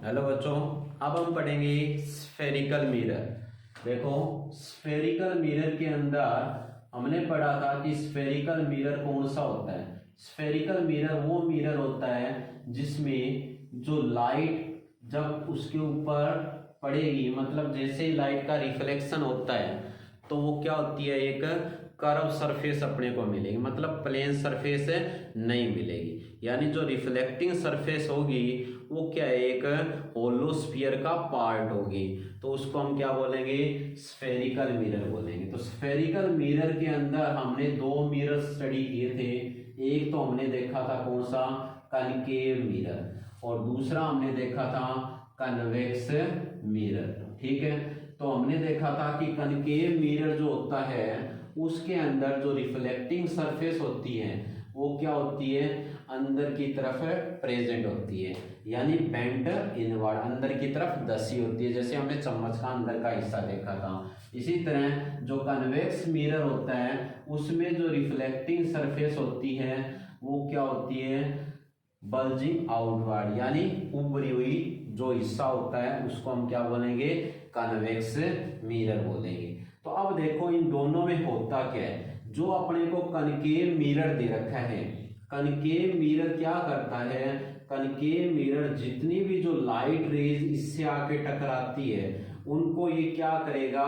Hello बच्चों, अब हम पढ़ेंगे स्फेरिकल मिरर। देखो, स्फेरिकल मिरर के अंदर हमने पढ़ा था कि स्फेरिकल मिरर कौन सा होता है। स्फेरिकल मिरर वो मिरर होता है जिसमें जो लाइट जब उसके ऊपर पड़ेगी, मतलब जैसे ही लाइट का रिफ्लेक्शन होता है तो वो क्या होती है, एक कर्व सरफेस अपने को मिलेगी, मतलब प्लेन सरफेस नहीं मिलेगी। यानी जो रिफ्लेक्टिंग सरफेस होगी वो क्या है, एक होलो स्फीयर का पार्ट होगी। तो उसको हम क्या बोलेंगे, स्फेरिकल मिरर बोलेंगे। तो स्फेरिकल मिरर के अंदर हमने दो मिरर स्टडी किए थे। एक तो हमने देखा था कौन सा, कनकेव मिरर, और दूसरा हमने देखा था कन्वेक्स मिरर। ठीक है, तो हमने देखा था कि कनकेव मिरर जो होता है उसके अंदर जो रिफ्लेक्टिंग सरफेस होती है वो क्या होती है, अंदर की तरफ प्रेजेंट होती है, यानी बेंट इनवर्ड, अंदर की तरफ धसी होती है, जैसे हमने चम्मच का अंदर का हिस्सा देखा था। इसी तरह जो कन्वेक्स मिरर होता है उसमें जो रिफ्लेक्टिंग सरफेस होती है वो क्या होती है, बल्जिंग आउटवर्ड, यानी उभरी हुई जो हिस्सा होता है उसको हम क्या बोलेंगे, कन्वेक्स मिरर बोलेंगे। तो अब देखो इन दोनों में होता क्या है। जो अपने को कनकेव मिरर दे रखा है, कनकेव मिरर क्या करता है, कनकेव मिरर जितनी भी जो लाइट रेज इससे आके टकराती है उनको ये क्या करेगा,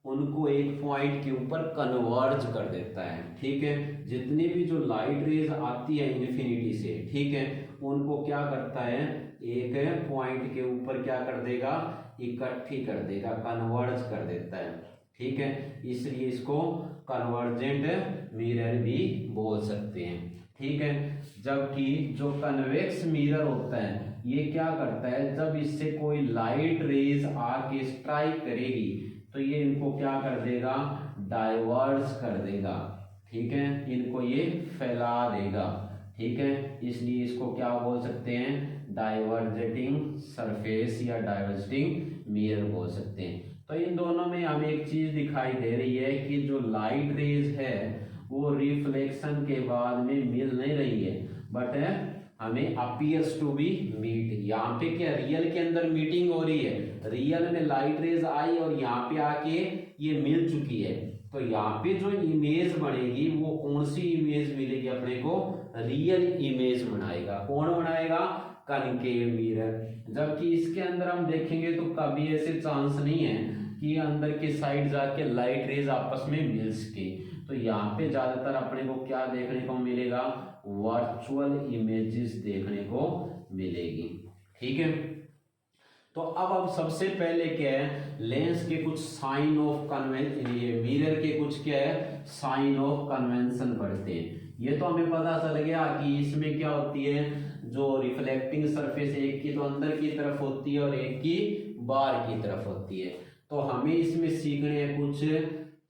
उनको एक पॉइंट के ऊपर कन्वर्ज कर देता है। ठीक है, जितनी भी जो लाइट रेज आती है इन्फिनिटी से, ठीक है, उनको क्या करता है, एक पॉइंट के ऊपर क्या कर देगा, इकट्ठी कर देगा, कन्वर्ज कर देता है। ठीक है, इसलिए इसको कन्वर्जेंट मिरर भी बोल सकते हैं। ठीक है, जबकि जो कन्वेक्स मिरर होता है ये क्या करता है, जब इससे कोई लाइट रेज आके स्ट्राइक करेगी तो ये इनको क्या कर देगा, डाइवर्स कर देगा। ठीक है, इनको ये फैला देगा। ठीक है, इसलिए इसको क्या बोल सकते हैं, डाइवर्जेटिंग सरफेस या डाइवर्जेटिंग मिरर बोल सकते हैं। तो इन दोनों में हमें एक चीज दिखाई दे रही है कि जो लाइट रेज है वो रिफ्लेक्शन के बाद में मिल नहीं रही है, बट हमें अपीयर्स टू बी मीट। यहाँ पे क्या रियल के अंदर मीटिंग हो रही है, रियल में लाइट रेज आई और यहाँ पे आके ये मिल चुकी है। तो यहाँ पे जो इमेज बनेगी वो कौन सी इमेज मिलेगी अपने को, रियल इमेज बनाएगा। कौन बनाएगा, कनकेव मिरर। जबकि इसके अंदर हम देखेंगे तो कभी ऐसे चांस नहीं है कि अंदर के साइड जाके लाइट रेज आपस में मिल सके। तो यहाँ पे ज्यादातर अपने को क्या देखने को मिलेगा, वर्चुअल इमेजेस देखने को मिलेगी। ठीक है, तो अब सबसे पहले क्या है, लेंस के कुछ साइन ऑफ कन्वेंशन, ये मिरर के कुछ क्या है, साइन ऑफ कन्वेंशन पढ़ते हैं। ये तो हमें पता चल गया कि इसमें क्या होती है, जो रिफ्लेक्टिंग सरफेस एक की तो अंदर की तरफ होती है और एक की बाहर की तरफ होती है। तो हमें इसमें सीखने हैं कुछ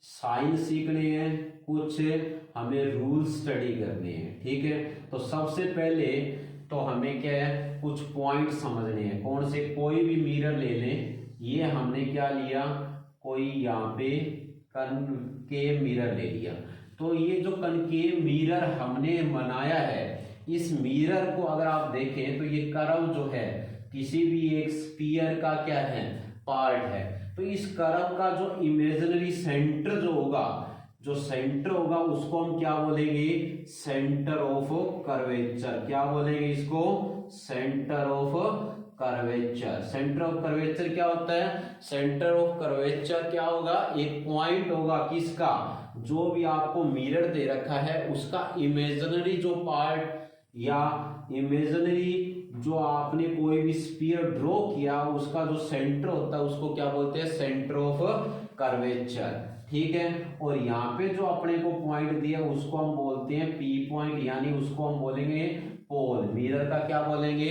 साइन सीखने हैं, कुछ हमें रूल स्टडी करने हैं। ठीक है, तो सबसे पहले तो हमें क्या है, कुछ पॉइंट समझने हैं। कौन से, कोई भी मिरर ले लें, ये हमने क्या लिया, कोई यहाँ पे कनकेव मिरर ले लिया। तो ये जो कनकेव मिरर हमने बनाया है, इस मिरर को अगर आप देखें तो ये कर्व जो है किसी भी एक स्फीयर का क्या है, पार्ट है। तो इस कर्व का जो इमेजिनरी सेंटर जो होगा, जो सेंटर होगा उसको हम क्या बोलेंगे, सेंटर ऑफ कर्वेचर। क्या बोलेंगे इसको, centre of curvature. Centre of curvature क्या होता है, सेंटर ऑफ कर्वेचर क्या होगा, एक पॉइंट होगा किसका, जो भी आपको मिरर दे रखा है उसका इमेजिनरी जो पार्ट या इमेजिनरी जो आपने कोई भी स्फीयर ड्रॉ किया उसका जो सेंटर होता है उसको क्या बोलते हैं, सेंटर ऑफ कर्वेचर। ठीक है, और यहाँ पे जो अपने को पॉइंट दिया उसको हम बोलते हैं पी पॉइंट, यानी उसको हम बोलेंगे पोल। मिरर का क्या बोलेंगे,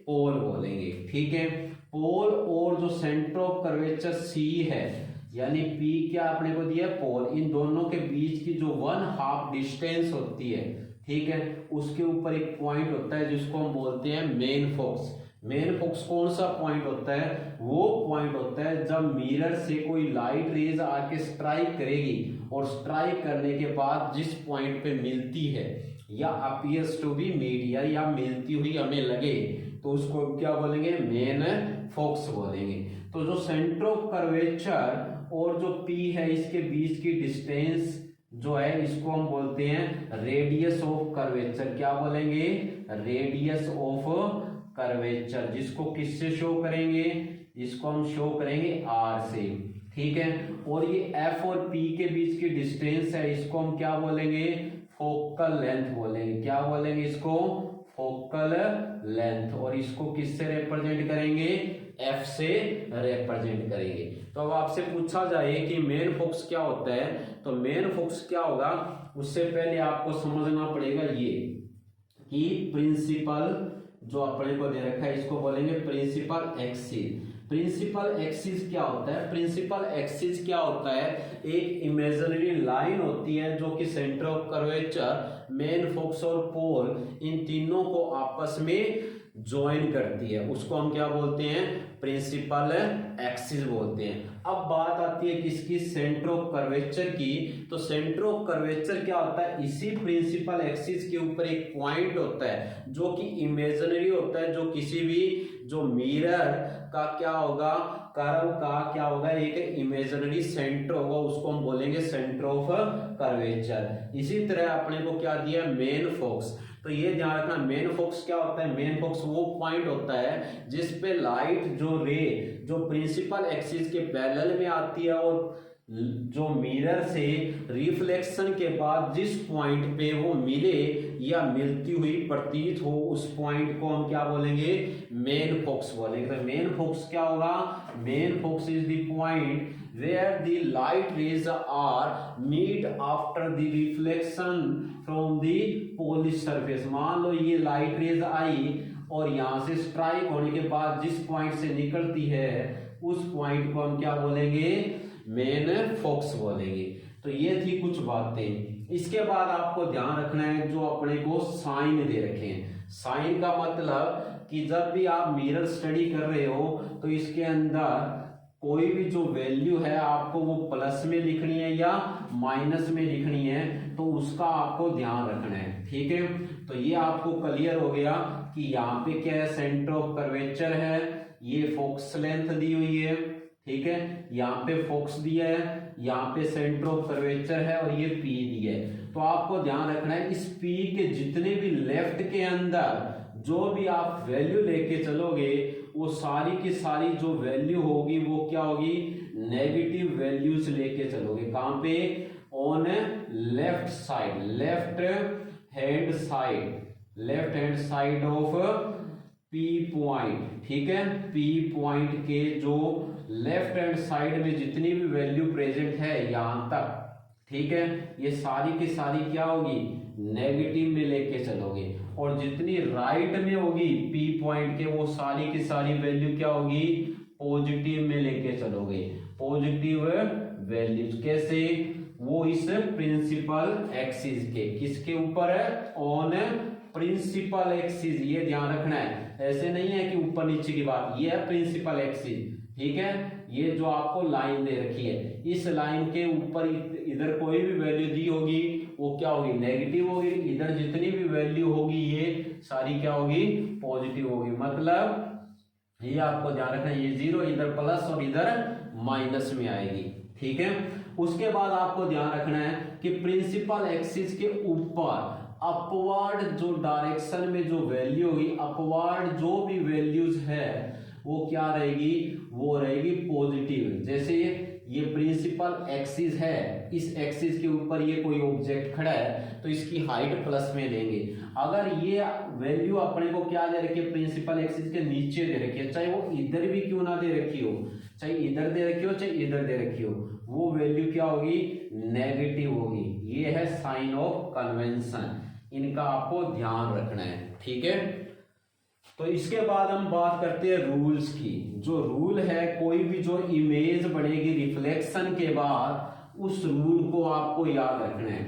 पोल बोलेंगे। ठीक है, पोल और जो सेंटर ऑफ कर्वेचर सी है, यानी पी क्या अपने को दिया, पोल, इन दोनों के बीच की जो 1/2 डिस्टेंस होती है, ठीक है, उसके ऊपर एक पॉइंट होता है जिसको हम बोलते हैं मेन फोकस। मेन फोकस कौन सा पॉइंट होता है, वो पॉइंट होता है जब मिरर से कोई लाइट रेज आके स्ट्राइक करेगी और स्ट्राइक करने के बाद जिस पॉइंट पे मिलती है या अपीयर्स टू बी मीट, या मिलती हुई हमें लगे, तो उसको क्या बोलेंगे, मेन फोकस बोलेंगे। तो जो सेंटर ऑफ कर्वेचर और जो P है इसके बीच की डिस्टेंस जो है इसको हम बोलते हैं रेडियस ऑफ कर्वेचर। क्या बोलेंगे, रेडियस ऑफ कर्वेचर, जिसको किससे शो करेंगे, इसको हम शो करेंगे R से, ठीक है। और ये F और P के बीच की डिस्टेंस है, इसको हम क्या बोलेंगे, फोकल लेंथ बोलेंगे। क्या बोलेंगे इसको, फोकल लेंथ। और इसको किससे रिप्रेजेंट करेंगे, F से रिप्रेजेंट करेंगे। तो अब आपसे पूछा जाए कि मेन फोकस क्या होता है, तो मेन फोकस क्या होगा, उससे पहले आपको समझना पड़ेगा ये कि प्रिंसिपल जो अपने को दे रखा है इसको बोलेंगे प्रिंसिपल एक्सिस। प्रिंसिपल एक्सिस क्या होता है, प्रिंसिपल एक्सिस क्या होता है, एक इमेजिनरी लाइन होती है जो कि centre of curvature, main focus और पोल इन तीनों को आपस में ज्वाइन करती है, उसको हम क्या बोलते हैं, प्रिंसिपल एक्सिस बोलते हैं। अब बात आती है किसकी, सेंटर ऑफ कर्वेचर की। तो सेंटर ऑफ कर्वेचर क्या होता है, इसी प्रिंसिपल एक्सिस के ऊपर एक पॉइंट होता है जो कि इमेजिनरी होता है, जो किसी भी जो मिरर का क्या होगा, कर्व का क्या होगा, एक इमेजिनरी सेंटर होगा, उसको हम बोलेंगे सेंटर ऑफ कर्वेचर। इसी तरह अपने को क्या दिया, मेन फोकस। तो ये ध्यान रखना, मेन फोकस क्या होता है, मेन फोकस वो पॉइंट होता है जिस पे लाइट जो रे जो प्रिंसिपल एक्सिस के पैरेलल में आती है और जो मिरर से रिफ्लेक्शन के बाद जिस पॉइंट पे वो मिले या मिलती हुई प्रतीत हो, उस पॉइंट को हम क्या बोलेंगे, मेन फोकस बोलेंगे। तो मेन फोकस क्या होगा, main focus is the point where the light rays are meet after the reflection from the polished surface। मान लो ये लाइट रेज आई और यहाँ से स्ट्राइक होने के बाद जिस पॉइंट से निकलती है उस पॉइंट को हम क्या बोलेंगे, मेन फोकस बोलेंगे। तो ये थी कुछ बातें। इसके बाद आपको ध्यान रखना है जो अपने को साइन दे रखे हैं। साइन का मतलब कि जब भी आप मिरर स्टडी कर रहे हो तो इसके अंदर कोई भी जो वैल्यू है आपको वो प्लस में लिखनी है या माइनस में लिखनी है, तो उसका आपको ध्यान रखना है, ठीक है। तो ये आपको क्लियर हो गया कि यहाँ पे क्या है, सेंटर ऑफ कर्वेचर है, ये फोकस लेंथ दी हुई है, ठीक है, यहाँ पे फोकस दिया है, यहाँ पे सेंटर ऑफ कर्वेचर है और ये P दिया है। तो आपको ध्यान रखना है इस P के जितने भी लेफ्ट के अंदर जो भी आप वैल्यू लेके चलोगे वो सारी की सारी जो वैल्यू होगी वो क्या होगी, नेगेटिव वैल्यूज लेके चलोगे। कहां पे, on left side, left hand side of P point, ठीक है। P पॉइंट के जो लेफ्ट हैंड साइड में जितनी भी वैल्यू प्रेजेंट है यहां तक, ठीक है, ये सारी की सारी क्या होगी, नेगेटिव में लेके चलोगे। और जितनी राइट में होगी P पॉइंट के वो सारी की सारी वैल्यू क्या होगी, पॉजिटिव में लेके चलोगे, पॉजिटिव वैल्यूज। कैसे, वो इस प्रिंसिपल एक्सिस के किसके ऊपर है, ऑन प्रिंसिपल एक्सिस। ये ध्यान रखना है, ऐसे नहीं है कि ऊपर नीचे की बात, ये है प्रिंसिपल एक्सिस, ठीक है। ये जो आपको लाइन दे रखी है, इस लाइन के ऊपर इधर कोई भी वैल्यू दी होगी वो क्या होगी, नेगेटिव होगी। इधर जितनी भी वैल्यू होगी ये सारी क्या होगी, पॉजिटिव होगी। मतलब ये आपको ध्यान रखना है, ये जीरो इधर प्लस और इधर माइनस में आएगी, ठीक है। उसके बाद आपको ध्यान रखना है कि प्रिंसिपल एक्सिस के ऊपर अपवर्ड जो डायरेक्शन में जो वैल्यू होगी, अपवर्ड जो भी वैल्यूज है वो क्या रहेगी, वो रहेगी पॉजिटिव। जैसे ये प्रिंसिपल एक्सिस है, इस एक्सिस के ऊपर ये कोई ऑब्जेक्ट खड़ा है तो इसकी हाइट प्लस में लेंगे। अगर ये वैल्यू अपने को क्या दे रखी है, प्रिंसिपल एक्सिस के नीचे दे रखी है, चाहे वो इधर भी क्यों ना दे रखी हो, चाहे इधर दे रखी हो चाहे इधर दे रखी हो, वो वैल्यू क्या होगी, नेगेटिव होगी। ये है साइन ऑफ कन्वेंशन, इनका आपको ध्यान रखना है, ठीक है। तो इसके बाद हम बात करते हैं रूल्स की। जो रूल है, कोई भी जो इमेज बनेगी रिफ्लेक्शन के बाद उस रूल को आपको याद रखना है,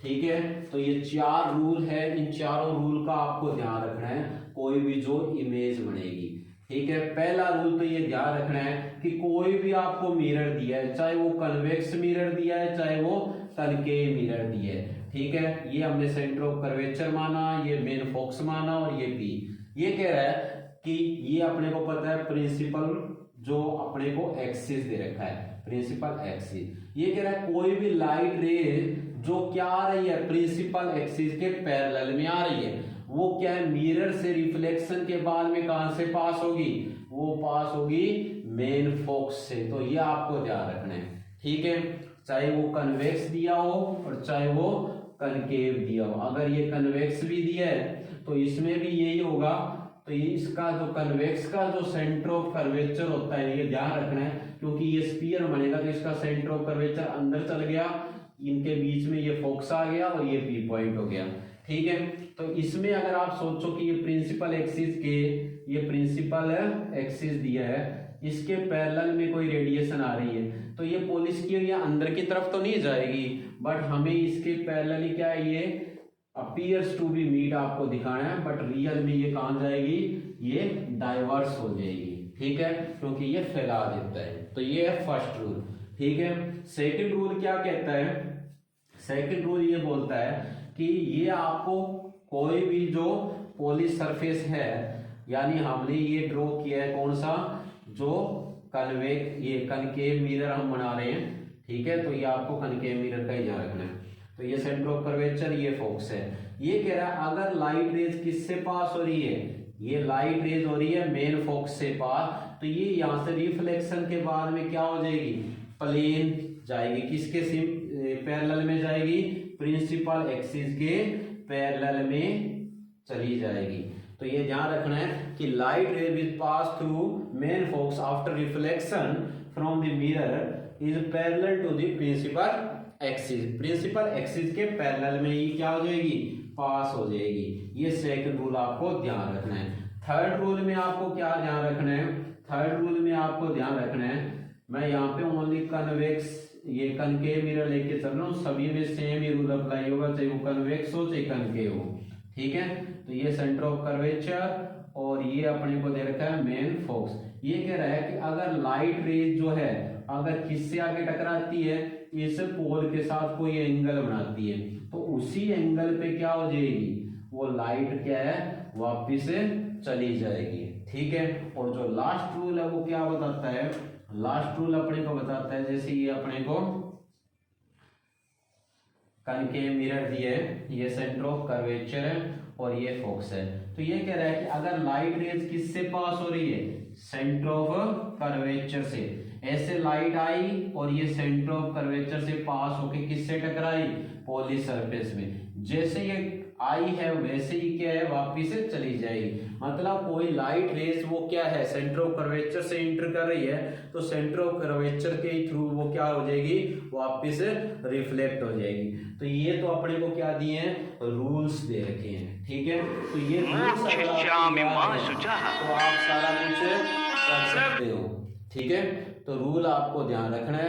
ठीक है। तो ये 4 रूल है, इन चारों रूल का आपको ध्यान रखना है कोई भी जो इमेज बनेगी, ठीक है। पहला रूल तो ये ध्यान रखना है कि कोई भी आपको मिरर दिया है, चाहे वो कन्वेक्स मिरर दिया है चाहे वो कनकेव मिरर दिया है, ठीक है। ये हमने सेंटर ऑफ कर्वेचर माना, ये मेन फोकस माना और ये P। ये कह रहा है कि ये अपने को पता है प्रिंसिपल जो अपने को एक्सिस दे रखा है, प्रिंसिपल एक्सिस। ये कह रहा है कोई भी लाइट रे जो क्या आ रही है प्रिंसिपल एक्सिस के पैरेलल में आ रही है, वो क्या है मिरर से रिफ्लेक्शन के बाद में कहां से पास होगी, वो पास होगी मेन फोकस से। तो ये आपको ध्यान रखना है, ठीक है, चाहे वो कन्वेक्स दिया हो और चाहे वो कनकेव दिया हो। अगर ये कन्वेक्स भी दिया है तो इसमें भी यही होगा। तो ये इसका जो कन्वेक्स का जो सेंटर ऑफ कर्वेचर होता है, ये ध्यान रखना है, क्योंकि ये स्फीयर बनेगा तो इसका सेंटर ऑफ कर्वेचर अंदर चल गया, इनके बीच में ये फोकस आ गया और ये पी पॉइंट हो गया, ठीक है। तो इसमें अगर आप सोचो कि ये प्रिंसिपल एक्सिस के, ये प्रिंसिपल एक्सिस दिया है, इसके पैरेलल में कोई रेडिएशन आ रही है, तो ये पॉलिश की ये अंदर की तरफ तो नहीं जाएगी, बट हमें इसके पैरेलल क्या है, ये अपीयर्स टू बी मीट आपको दिखाना है, बट रियल में ये कहां जाएगी, ये डाइवर्स हो जाएगी, ठीक है, क्योंकि ये फैला देता है। तो ये है फर्स्ट रूल, ठीक है। सेकंड रूल क्या कहता है, सेकंड रूल ये बोलता है कि ये आपको कोई भी जो पॉलिश सरफेस है, यानी हमने ये ड्रॉ किया है कौन सा, जो कन्वेक, ये कनकेव मिरर हम बना रहे हैं, ठीक है, तो ये आपको कनकेव मिरर का ही ध्यान रखना है। तो ये सेंटर ऑफ कर्वेचर, ये फोकस है। ये कह रहा है अगर लाइट रेज किससे पास हो रही है, ये लाइट रेज हो रही है मेन फोकस से पास, तो ये यहां से रिफ्लेक्शन के बाद में क्या हो जाएगी, प्लेन जाएगी, किसके पैरेलल में जाएगी, प्रिंसिपल एक्सिस के पैरेलल में चली जाएगी। तो ये ध्यान रखना है कि light ray will pass through main focus after reflection from the mirror is parallel to the principal axis, principal axis के पैरेलल में ही क्या हो जाएगी, पास हो जाएगी। ये सेकंड रूल आपको ध्यान रखना है। थर्ड रूल में आपको क्या ध्यान रखना है, थर्ड रूल में आपको ध्यान रखना है, मैं यहाँ पे ओनली कन्वेक्स, ये कनकेव मिरर लेके चल रहा हूँ, सभी में सेम ही रूल अप्लाई होगा, चाहे वो कन्वेक्स हो चाहे कनकेव हो, ठीक है। तो ये सेंटर ऑफ कर्वेचर और ये अपने को दे रखा है मेन फोकस। ये कह रहा है कि अगर लाइट रेज जो है अगर किससे आगे टकराती है, इस पोल के साथ कोई एंगल बनाती है, तो उसी एंगल पे क्या हो जाएगी, वो लाइट क्या है वापिस चली जाएगी, ठीक है। और जो लास्ट रूल है वो क्या बताता है, लास्ट रूल अपने को बताता है, जैसे ये अपने को कनकेव मिरर दिए, ये सेंटर ऑफ कर्वेचर है और ये फोकस है। तो ये कह रहा है कि अगर लाइट रेज किससे पास हो रही है, सेंटर ऑफ कर्वेचर से, ऐसे लाइट आई और ये सेंटर ऑफ कर्वेचर से पास होके किससे टकराई, पॉलिश सरफेस में, जैसे ये आई है वैसे ही क्या है वापिस से चली जाएगी। मतलब कोई लाइट रेस वो क्या है सेंटर ऑफ कर्वेचर से इंटर कर रही है, तो सेंटर ऑफ कर्वेचर के थ्रू वो क्या हो जाएगी, वापिस रिफ्लेक्ट हो जाएगी। तो ये तो अपने को क्या दिए हैं, रूल्स दे रखे हैं, ठीक है। तो ये रूल्स तो आप सारा कुछ कर सकते हो, ठीक है। तो रूल आपको ध्यान रखना है।